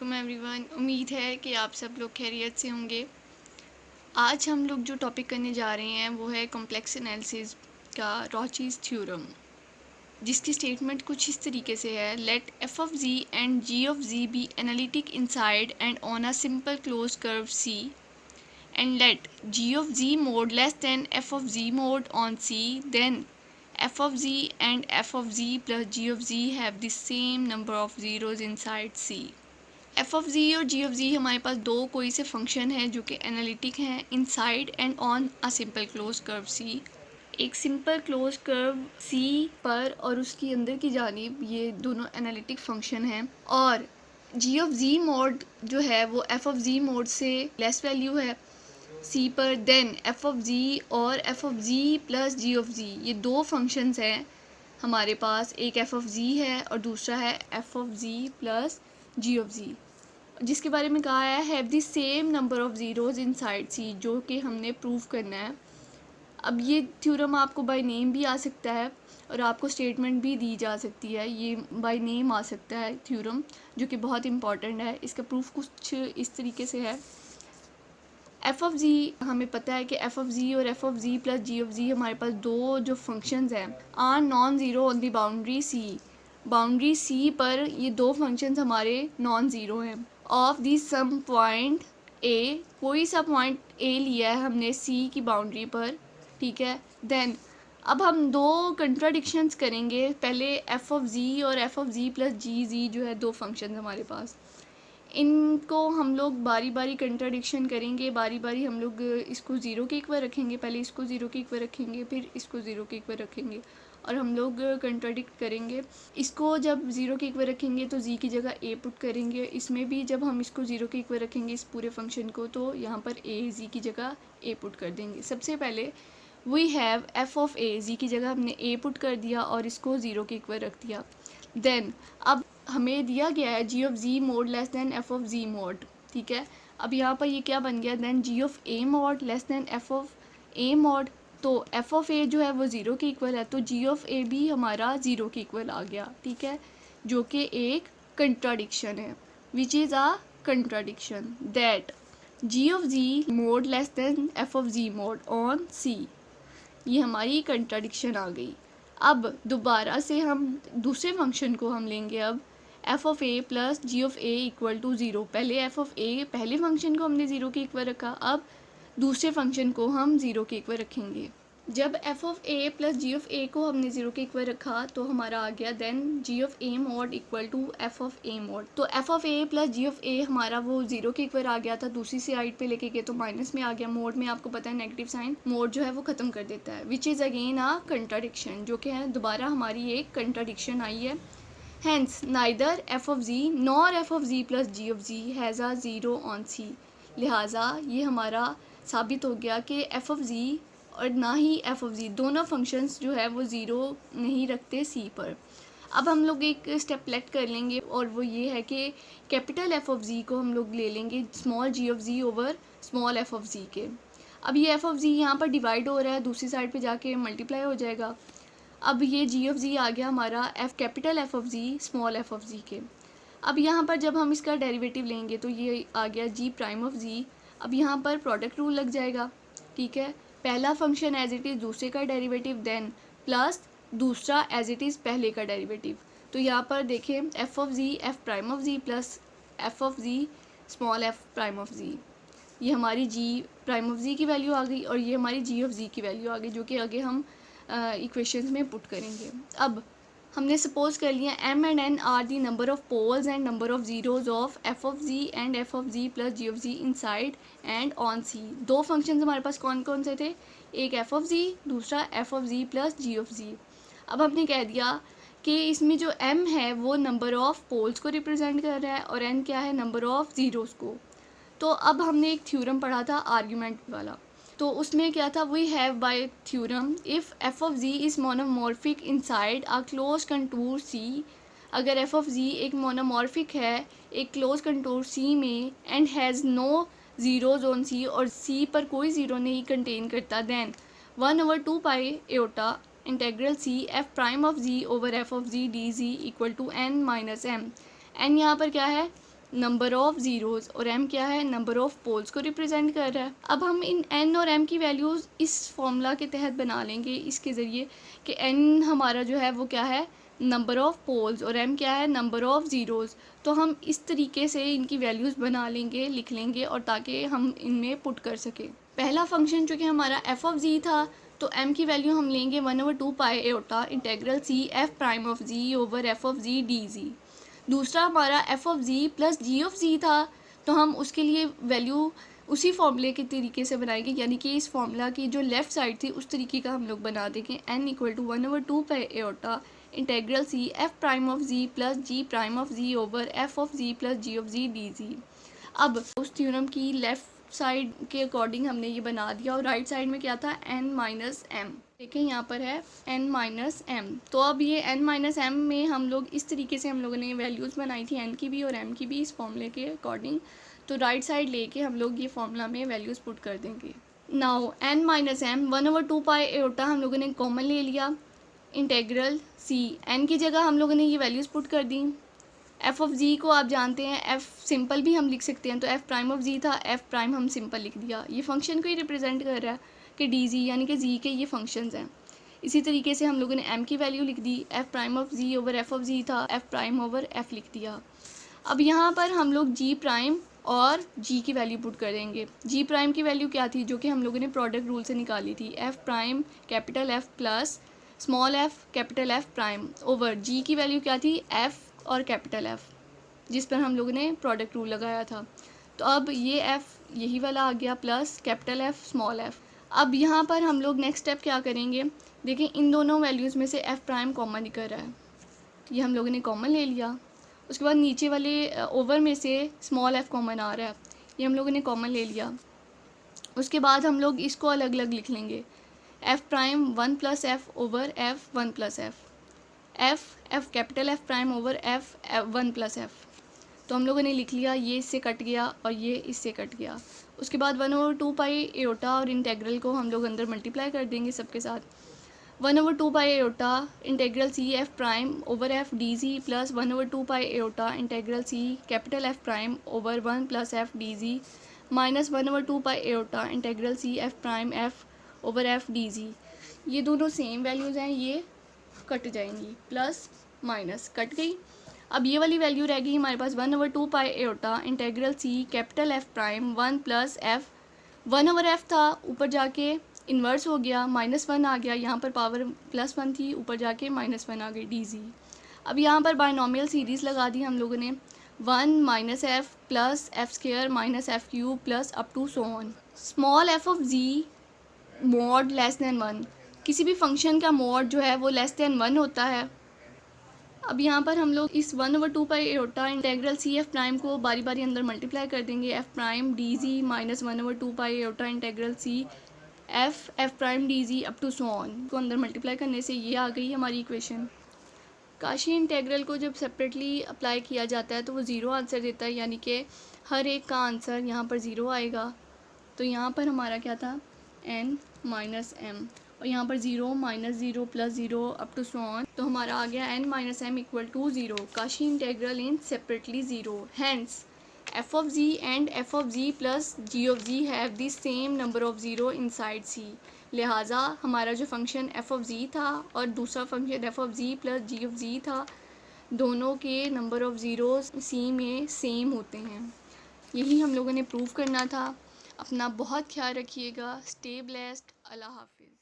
Welcome everyone. उम्मीद है कि आप सब लोग खैरियत से होंगे। आज हम लोग जो टॉपिक करने जा रहे हैं वो है कॉम्प्लेक्स एनालिसिस का रॉचीज़ थ्योरम, जिसकी स्टेटमेंट कुछ इस तरीके से है। Let f of z and g of z be analytic inside and on a simple close curve c, and let g of z mod less than f of z mod on c, then f of z and f of z plus g of z have the same number of zeros inside c. F of z और g of z हमारे पास दो कोई से function है जो कि analytic हैं inside and on a simple close curve c. एक सिंपल क्लोज कर्व सी पर और उसकी अंदर की जानिब ये दोनों एनालिटिक फंक्शन हैं, और जी ऑफ जी मोड जो है वो एफ ऑफ जी मोड से लेस वैल्यू है सी पर। देन एफ ऑफ जी और f of z plus g of z, ये दो फंक्शंस हैं हमारे पास। एक एफ ऑफ जी है और दूसरा है f of z plus g of z, जिसके बारे में कहा है have the same number of zeros inside c, जो कि हमने प्रूव करना है। अब ये थ्योरम आपको बाय नेम भी आ सकता है और आपको स्टेटमेंट भी दी जा सकती है। ये बाय नेम आ सकता है थ्योरम, जो कि बहुत इंपॉर्टेंट है। इसका प्रूफ कुछ इस तरीके से है। एफ ऑफ जी, हमें पता है कि एफ ऑफ जी और f of z plus g of z हमारे पास दो जो फंक्शंस हैं are non zero on the boundary c. Boundary c पर ये दो फंक्शंस हमारे नॉन ज़ीरो हैं। Of the some point a, कोई सा पॉइंट ए लिया है हमने सी की बाउंड्री पर, ठीक है। देन अब हम दो कंट्राडिक्शंस करेंगे। पहले एफ ऑफ जी और एफ ऑफ जी प्लस जी जी जो है दो फंक्शंस हमारे पास, इनको हम लोग बारी बारी कंट्राडिक्शन करेंगे। बारी बारी हम लोग इसको ज़ीरो के इक्वल रखेंगे, पहले इसको ज़ीरो के इक्वल रखेंगे, फिर इसको ज़ीरो के इक्वल रखेंगे और हम लोग कंट्राडिक्ट करेंगे। इसको जब ज़ीरो के इक्वल रखेंगे तो जी की जगह ए पुट करेंगे। इसमें भी जब हम इसको ज़ीरो के इक्वल रखेंगे इस पूरे फंक्शन को, तो यहाँ पर ए जी की जगह ए पुट कर देंगे। सबसे पहले वी हैव एफ ऑफ ए, जी की जगह हमने ए पुट कर दिया और इसको ज़ीरो के इक्वल रख दिया। देन अब हमें दिया गया है g of z mod less than f of z mod, ठीक है। अब यहाँ पर ये क्या बन गया, then g of a mod less than f of a mod. तो एफ ऑफ ए जो है वो ज़ीरो के इक्वल है, तो जी ऑफ ए भी हमारा ज़ीरो के इक्वल आ गया, ठीक है, जो कि एक कंट्राडिक्शन है, which is a contradiction. That g of z mod less than f of z mod on c, ये हमारी कंट्राडिक्शन आ गई। अब दोबारा से हम दूसरे फंक्शन को हम लेंगे। अब f of a plus g of a equal to zero. पहले एफ ऑफ ए, पहले फंक्शन को हमने ज़ीरो के इक्वल रखा, अब दूसरे फंक्शन को हम ज़ीरो के इक्वल रखेंगे। जब f of a plus g of a को हमने ज़ीरो के इक्वल रखा तो हमारा आ गया then g of a mod equal to f of a mod. तो f of a plus g of a हमारा वो ज़ीरो के इक्वल आ गया था, दूसरी साइड पे लेके गए तो माइनस में आ गया। मोड में आपको पता है नेगेटिव साइन मोड जो है वो ख़त्म कर देता है, which is again a contradiction, जो कि है दोबारा हमारी एक कंट्राडिक्शन आई है। Hence neither f of z nor f of z plus g of z has a zero on c. लिहाजा ये हमारा साबित हो गया कि एफ ऑफ जी और ना ही एफ ऑफ जी, दोनों फंक्शंस जो है वो ज़ीरो नहीं रखते सी पर। अब हम लोग एक स्टेप लेट कर लेंगे और वो ये है कि कैपिटल एफ ऑफ जी को हम लोग ले लेंगे small g of z over small f of z के। अब ये एफ ऑफ जी यहाँ पर डिवाइड हो रहा है, दूसरी साइड पे जाके मल्टीप्लाई हो जाएगा। अब ये जी ऑफ जी आ गया हमारा f capital f of z small f of z के। अब यहाँ पर जब हम इसका डेरिवेटिव लेंगे तो ये आ गया जी प्राइम ऑफ जी। अब यहाँ पर प्रोडक्ट रूल लग जाएगा, ठीक है। पहला फंक्शन एज इट इज़ दूसरे का डेरिवेटिव, देन प्लस दूसरा एज इट इज़ पहले का डेरिवेटिव। तो यहाँ पर देखें f of z f prime of z plus f of z small f prime of z, ये हमारी जी प्राइम ऑफ जी की वैल्यू आ गई और ये हमारी जी ऑफ जी की वैल्यू आ गई, जो कि आगे हम इक्वेशंस में पुट करेंगे। अब हमने सपोज कर लिया m and n are the number of poles and number of zeros of f of z and f of z plus g of z inside and on c. दो functions हमारे पास कौन कौन से थे, एक एफ ऑफ जी, दूसरा f of z plus g of z. अब हमने कह दिया कि इसमें जो m है वो नंबर ऑफ पोल्स को रिप्रेजेंट कर रहा है और n क्या है, नंबर ऑफ ज़ीरोज़ को। तो अब हमने एक थ्योरम पढ़ा था आर्ग्यूमेंट वाला, तो उसमें क्या था, we have by theorem if f of z is monomorphic inside a close contour c. अगर एफ ऑफ जी एक मोनोमॉर्फिक है एक क्लोज कंटूर सी में and has no zeros on c, और सी पर कोई ज़ीरो नहीं कंटेन करता, then 1/2 pi iota integral c f prime of z over f of z d z equal to n minus m. N यहाँ पर क्या है, नंबर ऑफ ज़ीरोज़ और m क्या है, नंबर ऑफ पोल्स को रिप्रेजेंट कर रहा है। अब हम इन n और m की वैल्यूज़ इस फॉर्मूला के तहत बना लेंगे इसके ज़रिए कि n हमारा जो है वो क्या है, नंबर ऑफ पोल्स, और m क्या है, नंबर ऑफ ज़ीरोज़। तो हम इस तरीके से इनकी वैल्यूज़ बना लेंगे, लिख लेंगे, और ताकि हम इनमें पुट कर सकें। पहला फंक्शन जो कि हमारा f ऑफ z था, तो m की वैल्यू हम लेंगे 1/2 pi iota integral c f prime of z over f of z dz। दूसरा हमारा f of z plus g of z था, तो हम उसके लिए वैल्यू उसी फॉर्मूले के तरीके से बनाएंगे, यानी कि इस फॉर्मूला की जो लेफ़्ट साइड थी उस तरीके का हम लोग बना देंगे। n equal to 1/2 pi iota integral c f prime of z plus g prime of z over f of z plus g of z dz। अब उस थ्योरम की लेफ़्ट साइड के अकॉर्डिंग हमने ये बना दिया, और राइट साइड में क्या था, n माइनस m। देखें यहाँ पर है n माइनस m। तो अब ये n माइनस m में हम लोग इस तरीके से हम लोगों ने वैल्यूज़ बनाई थी, n की भी और m की भी, इस फॉर्मूले के अकॉर्डिंग। तो राइट साइड लेके हम लोग ये फॉर्मूला में वैल्यूज़ पुट कर देंगे। Now n minus m 1/2 pi aorta हम लोगों ने कॉमन ले लिया, इंटेग्रल c, n की जगह हम लोगों ने ये वैल्यूज़ पुट कर दी। f ऑफ z को आप जानते हैं, f सिंपल भी हम लिख सकते हैं, तो f प्राइम ऑफ z था, f प्राइम हम सिंपल लिख दिया। ये फंक्शन को ही रिप्रेजेंट कर रहा है कि dz यानी कि z के ये फंक्शंस हैं। इसी तरीके से हम लोगों ने m की वैल्यू लिख दी, f prime of z over f of z था, f प्राइम ओवर f लिख दिया। अब यहाँ पर हम लोग g प्राइम और g की वैल्यू पुट करेंगे। g प्राइम की वैल्यू क्या थी, जो कि हम लोगों ने प्रोडक्ट रूल से निकाली थी, f prime capital F plus small f capital F prime over g की वैल्यू क्या थी, f और कैपिटल F, जिस पर हम लोगों ने प्रोडक्ट रूल लगाया था। तो अब ये f यही वाला आ गया plus capital F small f। अब यहाँ पर हम लोग नेक्स्ट स्टेप क्या करेंगे, देखें इन दोनों वैल्यूज़ में से f प्राइम कॉमन निकल रहा है, ये हम लोगों ने कॉमन ले लिया। उसके बाद नीचे वाले ओवर में से स्मॉल f कॉमन आ रहा है, ये हम लोगों ने कॉमन ले लिया। उसके बाद हम लोग इसको अलग अलग लिख लेंगे, f prime 1 plus f over f 1 plus f capital F prime over f 1 plus f। तो हम लोगों ने लिख लिया, ये इससे कट गया और ये इससे कट गया। उसके बाद 1/2 पाई एओटा और इंटेग्रल को हम लोग अंदर मल्टीप्लाई कर देंगे सबके साथ। 1/2 pi iota integral c f prime over f dz plus 1/2 pi iota integral c capital F prime over 1 plus f dz minus 1/2 pi iota integral c f prime f over f dz। ये दोनों same values हैं, ये cut जाएंगी, plus minus cut गई। अब ये वाली value रह गई हमारे पास 1/2 pi iota integral c capital F prime 1 plus f, 1/f था, ऊपर जाके इन्वर्स हो गया, -1 आ गया, यहाँ पर पावर +1 थी, ऊपर जाके -1 आ गई dz। अब यहाँ पर बायनॉमियल सीरीज़ लगा दी हम लोगों ने, 1 minus f plus f square minus f cube plus up to so on. Small f of z mod less than 1, किसी भी फंक्शन का मॉड जो है वो लेस दैन 1 होता है। अब यहाँ पर हम लोग इस 1/2 pi iota integral c f prime को बारी बारी अंदर मल्टीप्लाई कर देंगे, f prime dz minus 1/2 pi iota integral c f prime dz up to so on को अंदर मल्टीप्लाई करने से ये आ गई हमारी इक्वेशन। काशी इंटेग्रल को जब सेपरेटली अप्लाई किया जाता है तो वो ज़ीरो आंसर देता है, यानी कि हर एक का आंसर यहाँ पर ज़ीरो आएगा। तो यहाँ पर हमारा क्या था, n माइनस m, और यहाँ पर 0 minus 0 plus 0 up to so on. तो हमारा आ गया n minus m equal to 0। Cauchy integral in separately 0, hence f of z and f of z plus g of z have the same number of zero inside c। लिहाजा हमारा जो function f of z था और दूसरा function f of z plus g of z था, दोनों के number of zeros c में सेम होते हैं। यही हम लोगों ने प्रूव करना था। अपना बहुत ख्याल रखिएगा। Stay blessed. अल्लाह हाफिज़।